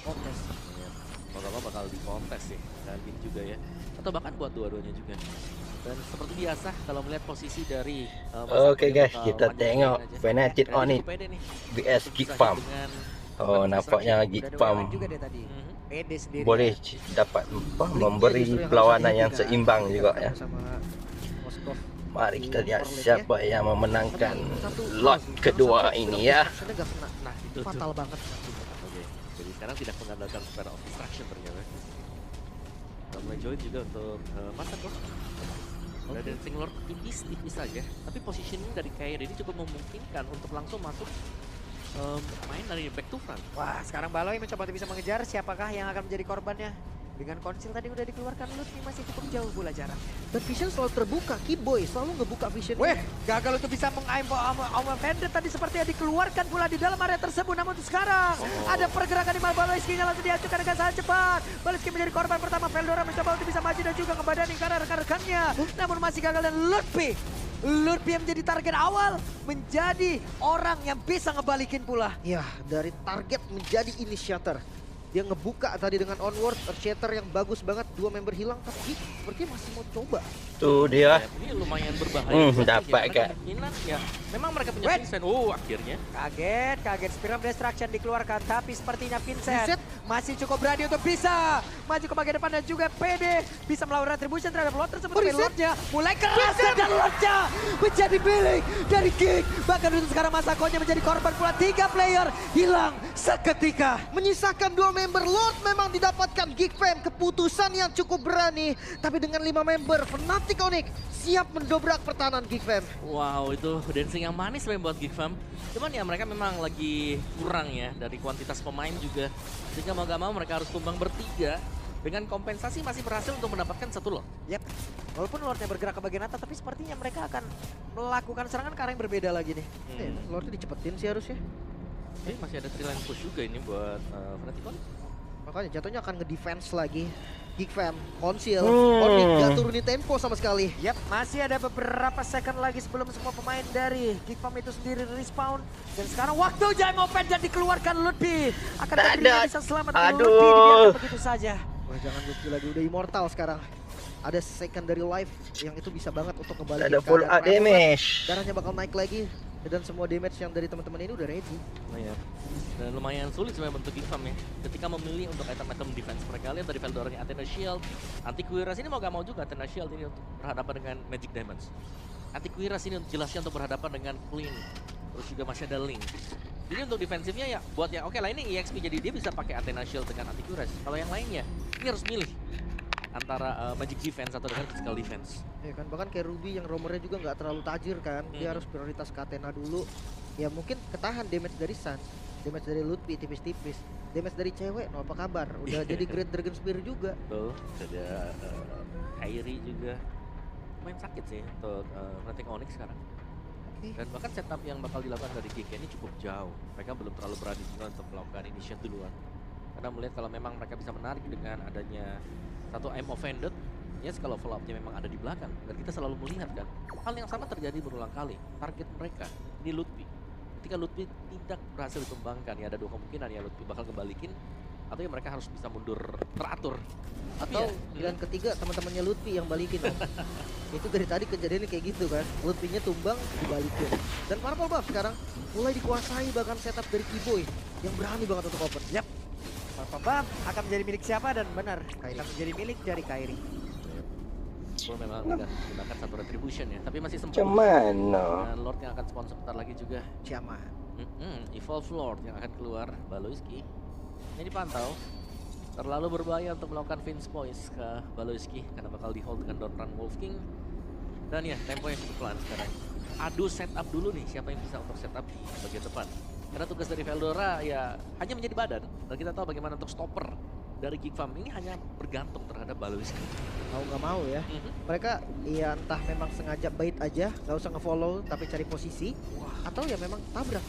kontes. Mau bakal dikontes sih kali ini juga ya. Atau bahkan buat dua-duanya juga. Dan seperti biasa kalau melihat posisi dari Oke guys, kita tengok Fnatic on it vs Geek Farm. Oh, nampaknya Geek Farm juga deh tadi. Pede sendiri. boleh dapat memberi perlawanan yang seimbang juga ya. Mari kita lihat siapa yang memenangkan lot kedua ini ya. Nah, itu fatal banget. Oke, jadi sekarang tidak mengandalkan Sphere of Destruction ternyata. Mulai join juga untuk masa kok. Udah Dancing Lord tipis saja, tapi positioning dari Kairi ini cukup memungkinkan untuk langsung masuk main dari back to front. Wah, sekarang Baloi mencoba bisa mengejar siapakah yang akan menjadi korbannya. Dengan konsil tadi udah dikeluarkan, Lutfi masih cukup jauh bola jarak. Dan Vision selalu terbuka, Keyboy selalu ngebuka Vision. Weh, gagal untuk bisa mengaim Oma Vendor tadi sepertinya dikeluarkan pula di dalam area tersebut. Namun untuk sekarang ada pergerakan di Baloiski-nya langsung diajukan dengan sangat cepat. Baloiski menjadi korban pertama. Veldora mencoba untuk bisa maju dan juga ngebadani karena rekan-rekannya. Namun masih gagal dan Lutfi yang menjadi target awal menjadi orang yang bisa ngebalikin pula. Ya, dari target menjadi initiator. Dia ngebuka tadi dengan onward, shatter yang bagus banget. Dua member hilang, tapi sepertinya masih mau coba. Tuh dia. Ini lumayan berbahaya. Dapat kan. Ya, memang mereka punya Vincent. Oh, akhirnya. Kaget. Spirit of Destruction dikeluarkan. Tapi sepertinya Vincent masih cukup berani untuk bisa maju ke bagian depan dan juga PD bisa melawan retribution terhadap Lord tersebut. Tapi Lordnya mulai keras dan Lordnya menjadi milik dari Geek. Bahkan untuk sekarang Masakonya menjadi korban pula. 3 player hilang seketika. Menyisakan 2 member, Lord memang didapatkan Geek Fam. Keputusan yang cukup berani. Tapi dengan 5 member, Fnatic Onyx siap mendobrak pertahanan Geek Fam. Wow, itu dancing yang manis memang buat Geek Fam. Cuman ya mereka memang lagi kurang ya dari kuantitas pemain juga. Sehingga mau gak mau mereka harus tumbang bertiga. Dengan kompensasi masih berhasil untuk mendapatkan 1 Lord. Yap, walaupun Lordnya bergerak ke bagian atas, tapi sepertinya mereka akan melakukan serangan ke arah yang berbeda lagi nih. Lordnya dicepetin sih harusnya. Jadi masih ada 3 line push juga ini buat Fnatic Onyx. Makanya jatuhnya akan nge-defense lagi. Geek Fam, Conceal, Onyx gak turunin tempo sama sekali. Yap, masih ada beberapa second lagi sebelum semua pemain dari Geek Fam itu sendiri respawn. Dan sekarang waktu Jam Open dan dikeluarkan Lutfi. Akan ternyata bisa selamat. Lutfi dibiarkan begitu saja. Wah, jangan Lutfi lagi, udah immortal sekarang. Ada secondary life yang itu bisa banget untuk kembali. Ada full art damage. Darahnya bakal naik lagi. Dan semua damage yang dari teman-teman ini udah ready. Oh iya. Dan lumayan sulit sebenarnya bentuk Geek Fam ya. Ketika memilih untuk item-item defense mereka, lihat dari Veldoranya Athena Shield. Antiquiras ini mau gak mau juga Athena Shield ini untuk berhadapan dengan Magic Diamonds. Antiquiras ini jelasnya untuk berhadapan dengan Clean. Terus juga masih ada Link. Jadi untuk defensifnya ya buat ya oke lah ini EXP jadi dia bisa pakai Athena Shield dengan Antiquiras. Kalau yang lainnya ini harus milih antara Magic Defense atau dengan Physical Defense. Ya kan, bahkan kayak Ruby yang romernya juga nggak terlalu tajir kan. Dia harus prioritas ke Athena dulu. Ya mungkin ketahan damage dari Sun, damage dari Lutfi tipis-tipis, damage dari cewek, no apa kabar. Udah jadi Great Dragon Spear juga. Tuh, ada Kairi juga. Main sakit sih untuk Fnatic Onyx sekarang. Dan bahkan setup yang bakal dilakukan dari Geek ini cukup jauh. Mereka belum terlalu berani juga untuk melakukan initiate duluan. Karena melihat kalau memang mereka bisa menarik dengan adanya satu aim offended, yes kalau follow up-nya memang ada di belakang. Dan kita selalu melihat kan, hal yang sama terjadi berulang kali. Target mereka, ini Lutfi. Ketika Lutfi tidak berhasil dikembangkan, ya ada 2 kemungkinan ya Lutfi bakal kembalikin, atau ya mereka harus bisa mundur teratur. Atau pilihan ketiga teman-temannya Lutfi yang balikin. Itu dari tadi kejadiannya kayak gitu kan. Lutfinya tumbang, dibalikin. Dan Purple Buff sekarang mulai dikuasai bahkan setup dari Keyboy yang berani banget untuk open. Yap. Pembab akan menjadi milik siapa dan benar akan menjadi milik dari Kairi. Full memang menggunakan satu retribution ya, tapi masih sempat. Cuman Dan Lord yang akan spawn sebentar lagi juga. Ciaman. Evolve Lord yang akan keluar, Baloiski. Ini dipantau. Terlalu berbahaya untuk melakukan Vince Poise ke Baloiski karena bakal di hold dengan Don't Run Wolf King. Dan ya, tempo yang cukup pelan sekarang. Adu setup dulu nih, siapa yang bisa untuk setup di bagian depan. Karena tugas dari Veldora ya hanya menjadi badan. Dan kita tahu bagaimana untuk stopper dari Geek Farm ini hanya bergantung terhadap Baloiski. Mau nggak mau ya. Mereka ya entah memang sengaja bait aja, nggak usah nge-follow tapi cari posisi. Atau ya memang tabrak.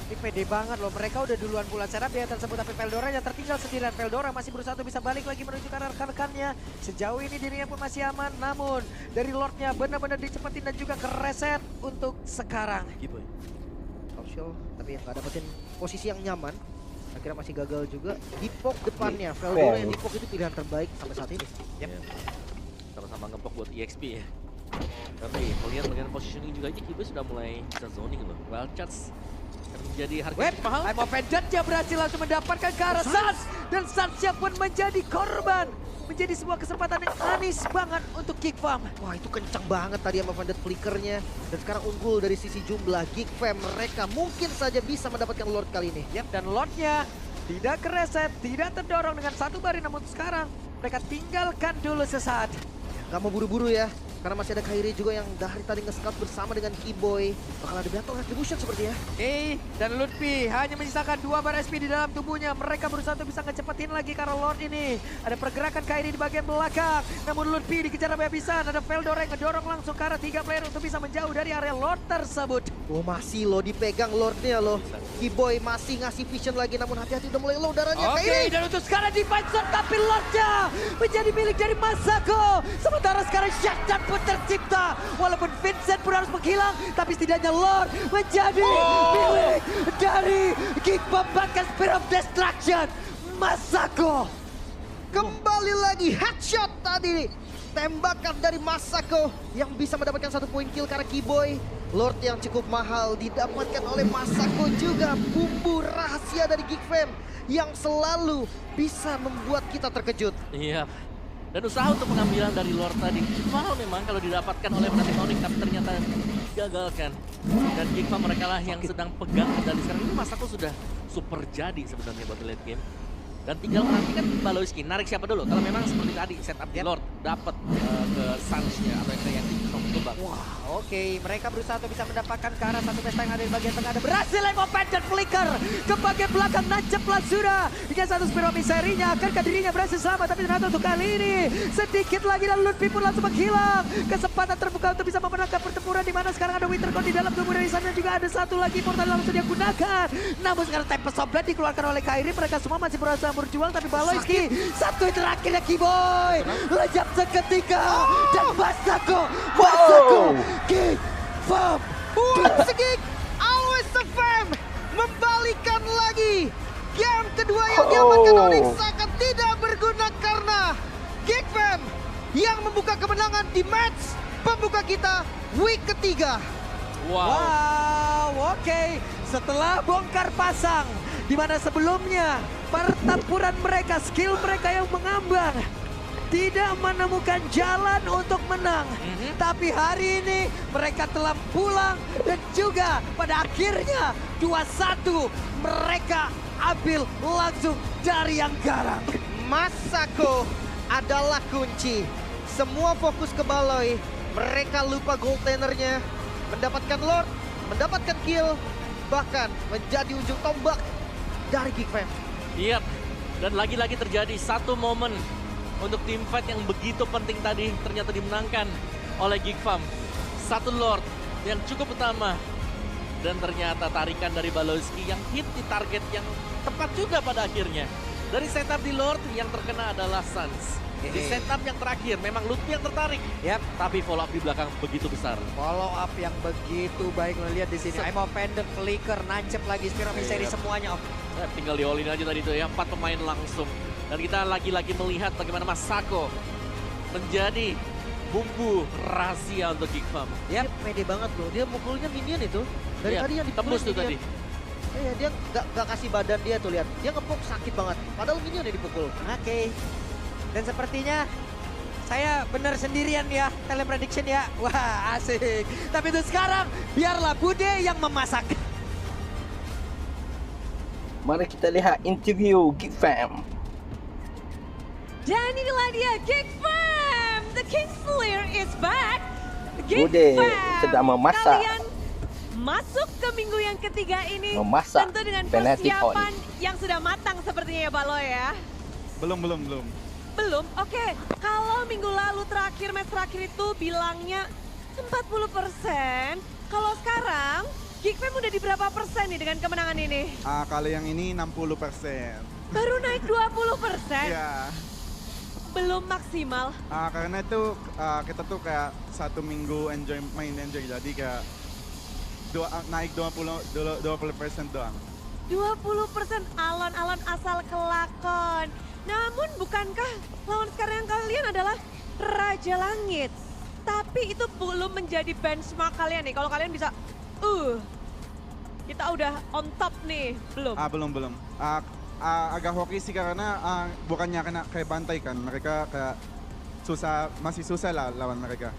Ini pede banget loh, mereka udah duluan pula cara dia tersebut, tapi Veldora yang tertinggal sendirian. Veldora masih berusaha untuk bisa balik lagi menuju ke rekan-rekannya. Sejauh ini dirinya pun masih aman, namun dari Lordnya benar-benar dicepetin dan juga kereset untuk sekarang. Gitu. Optional, tapi nggak dapetin posisi yang nyaman. Akhirnya masih gagal juga. Dipok depannya, Veldora yang dipok itu pilihan terbaik sampai saat ini. Iya. Sama-sama ngepok buat EXP ya. Tapi melihat dengan positioning juga ini Kiboy sudah mulai bisa zoning loh. Wild Charge akan menjadi harga Web, yang mahal. I'm offended, dia berhasil langsung mendapatkan ke arah Sans. Dan Sansnya pun menjadi korban. Menjadi sebuah kesempatan yang manis banget untuk Geek Fam. Wah itu kencang banget tadi sama Vanded flickernya. Dan sekarang unggul dari sisi jumlah. Geek Fam mereka mungkin saja bisa mendapatkan Lord kali ini. Yap, dan Lordnya tidak kereset, tidak terdorong dengan satu bari. Namun sekarang mereka tinggalkan dulu sesaat. Gak mau buru-buru ya. Karena masih ada Kairi juga yang dari tadi nge-scout bersama dengan Kiboy. Bakal ada battle retribution sepertinya. Dan Lutfi hanya menyisakan 2 bar SP di dalam tubuhnya. Mereka berusaha untuk bisa ngecepetin lagi karena Lord ini. Ada pergerakan Kairi di bagian belakang. Namun Lutfi dikejar habis-habisan. Ada Veldora yang ngedorong langsung ke arah 3 player untuk bisa menjauh dari area Lord tersebut. Oh masih loh dipegang Lordnya loh. Kiboy masih ngasih vision lagi. Namun hati-hati udah mulai low darahnya. Oke, dan untuk sekarang Divine Sword tapi Lordnya menjadi milik dari Masako. Sementara sekarang shutdown pun tercipta. Walaupun Vincent pun harus menghilang, tapi setidaknya Lord menjadi milik dari Geek Fam. Bahkan Spear of Destruction Masako. Kembali lagi headshot tadi. Tembakan dari Masako yang bisa mendapatkan 1 poin kill karena Kiboy. Lord yang cukup mahal didapatkan oleh Masako juga. Bumbu rahasia dari Geek Fam yang selalu bisa membuat kita terkejut. Iya. Dan usaha untuk pengambilan dari Lord tadi mahal memang kalau didapatkan oleh Fnatic Onyx, tapi ternyata digagalkan. Dan Geek Fam mereka lah yang sedang pegang kendali sekarang. Ini Masako sudah super jadi sebenarnya buat late game. Dan tinggal menantikan Baloyski, narik siapa dulu? Kalau memang seperti tadi, setup di Lord, dapat ke Suns-nya atau yang di Tombak. Wah, oke. Mereka berusaha untuk bisa mendapatkan ke arah satu pesta yang ada di bagian tengah. Ada berhasil Emopen dan Flicker ke bagian belakang. Nancaplah sudah. Hingga satu Spiromi serinya. Akankah dirinya berhasil selamat? Tapi ternyata untuk kali ini sedikit lagi dan Lutfi pun langsung menghilang. Kesempatan terbuka untuk bisa memenangkan pertempuran di mana sekarang ada Wintercon di dalam tubuh dari sana. Juga ada satu lagi portal yang langsung dia gunakan. Namun sekarang Tempest of Blade dikeluarkan oleh Kairi. Mereka semua masih berusaha berjuang, tapi Baloyski satu yang terakhirnya Kiboy lejap seketika dan Masako Geek Fam Once again, always the fam membalikan lagi. Game kedua yang diamankan Onyx akan tidak berguna karena Geek Fam yang membuka kemenangan di match pembuka kita week ketiga. Wow, oke. Setelah bongkar pasang, di mana sebelumnya pertempuran mereka, skill mereka yang mengambang, tidak menemukan jalan untuk menang. Tapi hari ini mereka telah pulang dan juga pada akhirnya 2-1 mereka ambil langsung dari yang garang. Masako adalah kunci. Semua fokus ke Baloy. Mereka lupa goaltendernya. Mendapatkan Lord, mendapatkan kill, bahkan menjadi ujung tombak dari Geek Fam. Iya, dan lagi-lagi terjadi satu momen untuk tim fight yang begitu penting tadi ternyata dimenangkan oleh Geek Fam. Satu Lord yang cukup utama dan ternyata tarikan dari Baloyski yang hit di target yang tepat juga pada akhirnya. Dari setup di Lord yang terkena adalah Suns. Di setup yang terakhir memang Lutfi yang tertarik. Yap. Tapi follow up di belakang begitu besar. Follow up yang begitu baik lo lihat di sini. I'm offended, Flicker, nancep lagi Spiromi seri semuanya. Tinggal diolin aja tadi tuh ya, 4 pemain langsung. Dan kita lagi-lagi melihat bagaimana Masako menjadi bumbu rahasia untuk Geek Fam. Dia pede banget loh, dia mukulnya minion itu. Dari tadi yang dipukulin tembus tuh minion. tadi. Iya, dia nggak kasih badan dia tuh, lihat. Dia ngepok sakit banget, padahal minion yang dipukul. Oke. Dan sepertinya saya benar sendirian ya, teleprediction ya. Wah, asik. Tapi itu sekarang biarlah Bude yang memasak. Mari kita lihat interview Geek Fam. Dan inilah dia Geek Fam, the King Slayer is back. Geek Bude Fam, sedang memasak. kalian masuk ke minggu yang ketiga ini Memasak tentu dengan Fnatic persiapan Onyx. yang sudah matang sepertinya ya Baloy ya. Belum. Belum? Oke, kalau minggu lalu terakhir, match terakhir itu bilangnya 40%. Kalau sekarang, Geek Fam udah di berapa persen nih dengan kemenangan ini? Kali yang ini 60%. Baru naik 20%? Iya. Belum maksimal. Karena itu kita tuh kayak 1 minggu enjoy. Jadi kayak naik 20% doang. 20% alon-alon asal kelakon. Namun bukankah lawan sekarang yang kalian adalah Raja Langit? Tapi itu belum menjadi benchmark kalian nih. Kalau kalian bisa, kita udah on top nih, belum? Belum. Agak hoki sih karena bukannya kena kayak bantai kan. Mereka kayak masih susah lah lawan mereka.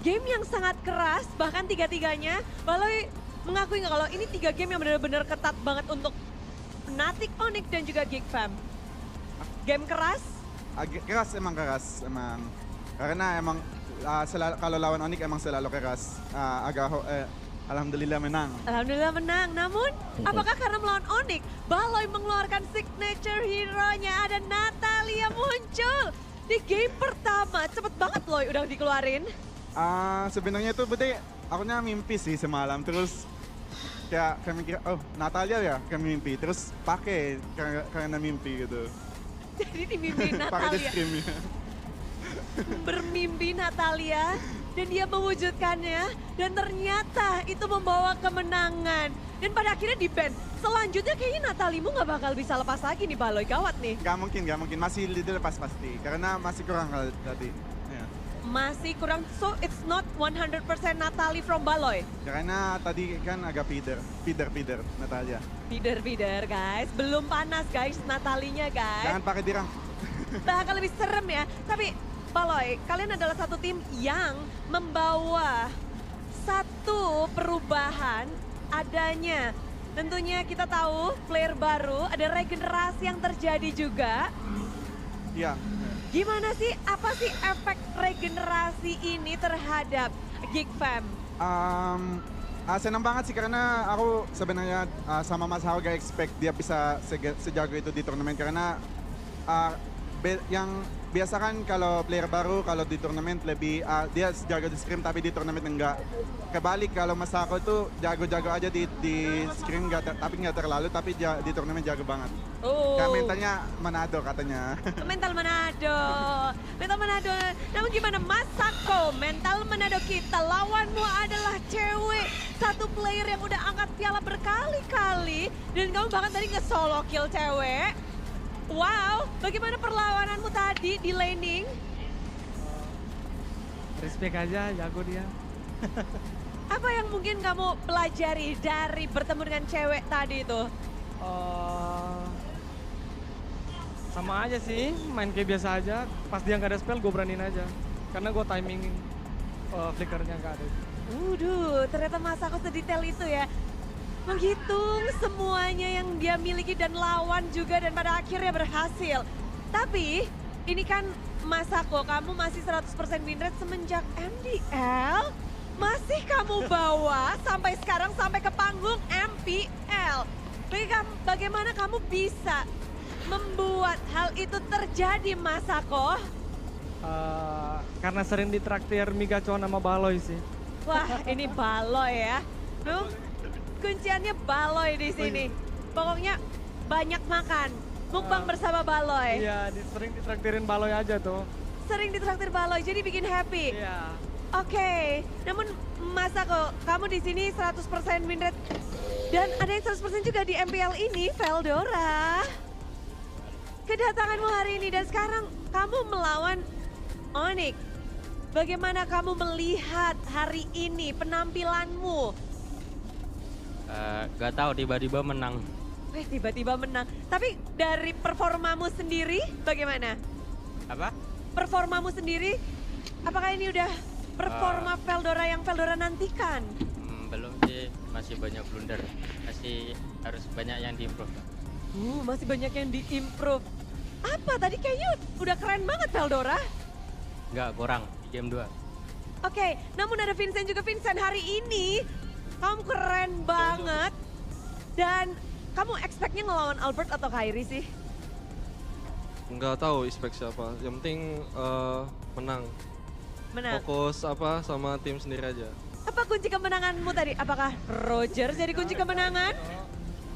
Game yang sangat keras, bahkan tiga-tiganya. Baloi mengakui nggak kalau ini 3 game yang benar-benar ketat banget untuk Fnatic, Onyx dan juga Geek Fam. Game keras? Keras emang. Karena emang kalau lawan Onyx emang selalu keras. Alhamdulillah menang. Alhamdulillah menang. Namun, apakah karena melawan Onyx, Baloi mengeluarkan signature hero-nya, ada Natalia muncul di game pertama. Cepet banget Loy udah dikeluarin. Sebenarnya itu akunya mimpi sih semalam. Terus kayak mikir, Natalia ya kami mimpi. Terus pakai karena mimpi gitu. Jadi dimimpi Pakai di Natalia. scrimnya. Bermimpi Natalia dan dia mewujudkannya dan ternyata itu membawa kemenangan. Dan pada akhirnya di ban. Selanjutnya kayaknya Natalimu nggak bakal bisa lepas lagi nih Baloi, gawat nih. Gak mungkin. Masih dilepas pasti. Karena masih kurang kalau tadi. Ya. Masih kurang, so it's not 100% Natali from Baloi. Karena tadi kan agak feeder Natalia. Feeder guys, belum panas guys Natalinya guys. Jangan pakai dirang. Bahkan lebih serem ya. Tapi Baloi, kalian adalah satu tim yang membawa satu perubahan adanya. Tentunya kita tahu player baru, ada regenerasi yang terjadi juga. Iya. Gimana sih, apa sih efek regenerasi ini terhadap Geek Fam? Senang banget sih karena aku sebenarnya sama Mas Hao gak expect dia bisa sejago itu di turnamen karena yang biasa kan kalau player baru kalau di turnamen lebih dia jago di scrim tapi di turnamen enggak. Kebalik kalau Mas Hao itu jago-jago aja di scrim tapi nggak terlalu tapi di turnamen jago banget. Kayak mentalnya Manado katanya. Mental Manado. Namun gimana Mas Sako, mental Manado kita, lawanmu adalah cewek. Satu player yang udah angkat piala berkali-kali. Dan kamu bahkan tadi nge-solo kill cewek. Wow, bagaimana perlawananmu tadi di laning? Respect aja, jago dia. Apa yang mungkin kamu pelajari dari bertemu dengan cewek tadi itu? Sama aja sih, main kayak biasa aja. Pas dia nggak ada spell, gue beraniin aja. Karena gue timing flickernya nggak ada. Ternyata Mas aku sedetail itu ya. Menghitung semuanya yang dia miliki dan lawan juga dan pada akhirnya berhasil. Tapi ini kan Masako, kamu masih 100% win rate semenjak MDL. Masih kamu bawa sampai sekarang sampai ke panggung MPL. Bagaimana kamu bisa membuat hal itu terjadi Masako? Karena sering ditraktir Migacon sama Baloi sih. Wah ini Baloi ya. Kunciannya Baloi di sini. Pokoknya banyak makan. Mukbang bersama Baloi. Iya, sering ditraktirin Baloi aja tuh. Sering ditraktir Baloi, jadi bikin happy. Iya. Oke, namun Masako, kamu di sini 100% win rate. Dan ada yang 100% juga di MPL ini, Veldora. Kedatanganmu hari ini dan sekarang kamu melawan Onyx. Bagaimana kamu melihat hari ini penampilanmu? Gak tahu tiba-tiba menang. Tiba-tiba menang. Tapi dari performamu sendiri bagaimana? Apa? Performamu sendiri, apakah ini udah performa Veldora yang Veldora nantikan? Belum sih, masih banyak blunder. Masih harus banyak yang diimprove. Masih banyak yang diimprove. Apa tadi kayaknya udah keren banget Veldora? Enggak, kurang di game 2. Oke, namun ada Vincent juga. Vincent, hari ini kamu keren banget. Dan kamu expect-nya ngelawan Albert atau Kairi sih? Nggak tahu expect siapa, yang penting menang. Fokus sama tim sendiri aja. Apa kunci kemenanganmu tadi? Apakah Roger jadi kunci kemenangan?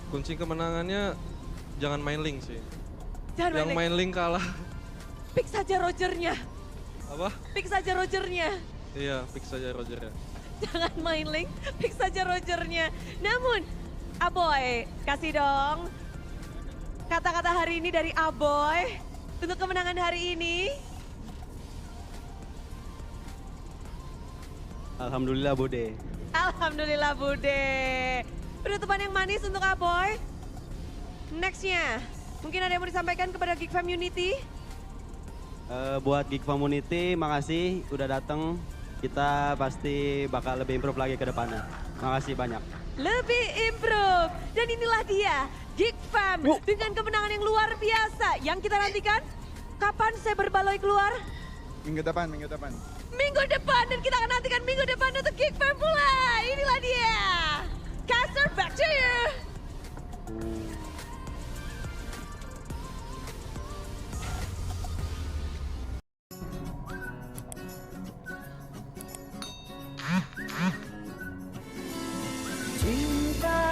Kunci kemenangannya jangan main link sih. Jangan yang main link kalah. Pick saja Rogernya. Apa? Pick saja Rogernya. Iya, pick saja Rogernya. Jangan main link, pick saja Rogernya. Namun, Aboy, kasih dong kata-kata hari ini dari Aboy untuk kemenangan hari ini. Alhamdulillah Bude. Alhamdulillah Bude. Penutupan yang manis untuk Aboy. Nextnya, mungkin ada yang mau disampaikan kepada Geek Fam Unity? Buat Geek Community, makasih udah datang. Kita pasti bakal lebih improve lagi ke depannya. Makasih banyak. Lebih improve. Dan inilah dia, Geek Fam dengan kemenangan yang luar biasa. Yang kita nantikan, kapan saya berbaloi keluar? Minggu depan, minggu depan. Minggu depan, dan kita akan nantikan minggu depan untuk Geek Fam pula. Inilah dia. Caster, back to you. Cinta